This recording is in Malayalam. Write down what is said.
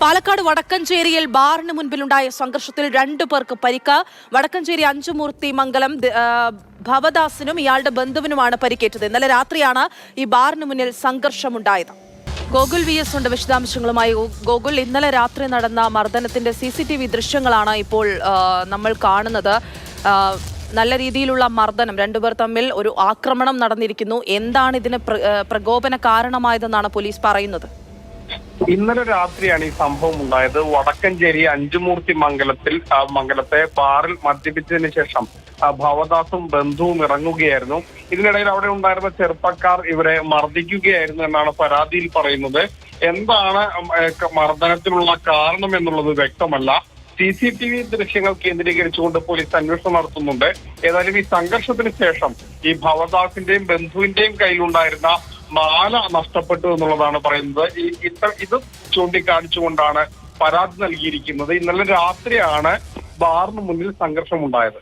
പാലക്കാട് വടക്കഞ്ചേരിയിൽ ബാറിന് മുൻപിലുണ്ടായ സംഘർഷത്തിൽ 2 പേർക്ക് പരിക്ക്. വടക്കഞ്ചേരി അഞ്ചുമൂർത്തി മംഗലം ഭവദാസിനും ഇയാളുടെ ബന്ധുവിനുമാണ് പരിക്കേറ്റത്. ഇന്നലെ രാത്രിയാണ് ഈ ബാറിന് മുന്നിൽ സംഘർഷമുണ്ടായത്. ഗോകുൽ VS ഉണ്ട് വിശദാംശങ്ങളുമായി. ഗോകുൽ, ഇന്നലെ രാത്രി നടന്ന മർദ്ദനത്തിന്റെ CCTV ദൃശ്യങ്ങളാണ് ഇപ്പോൾ നമ്മൾ കാണുന്നത്. നല്ല രീതിയിലുള്ള മർദ്ദനം, 2 പേർ തമ്മിൽ ഒരു ആക്രമണം നടന്നിരിക്കുന്നു. എന്താണ് ഇതിന് പ്രകോപന കാരണമായതെന്നാണ് പോലീസ് പറയുന്നത്? ഇന്നലെ രാത്രിയാണ് ഈ സംഭവം ഉണ്ടായത്. വടക്കഞ്ചേരി അഞ്ചുമൂർത്തി മംഗലത്തെ ബാറിൽ മദ്യപിച്ചതിന് ശേഷം ഭവദാസും ബന്ധുവും ഇറങ്ങുകയായിരുന്നു. ഇതിനിടയിൽ അവിടെ ഉണ്ടായിരുന്ന ചെറുപ്പക്കാർ ഇവരെ മർദ്ദിക്കുകയായിരുന്നു എന്നാണ് പരാതിയിൽ പറയുന്നത്. എന്താണ് മർദ്ദനത്തിനുള്ള കാരണം എന്നുള്ളത് വ്യക്തമല്ല. CCTV ദൃശ്യങ്ങൾ കേന്ദ്രീകരിച്ചുകൊണ്ട് പോലീസ് അന്വേഷണം നടത്തുന്നുണ്ട്. ഏതായാലും ഈ സംഘർഷത്തിന് ശേഷം ഈ ഭവദാസിന്റെയും ബന്ധുവിന്റെയും കയ്യിലുണ്ടായിരുന്ന മാല നഷ്ടപ്പെട്ടു എന്നുള്ളതാണ് പറയുന്നത്. ഇത് ചൂണ്ടിക്കാണിച്ചുകൊണ്ടാണ് പരാതി നൽകിയിരിക്കുന്നത്. ഇന്നലെ രാത്രിയാണ് ബാറിന് മുന്നിൽ സംഘർഷമുണ്ടായത്.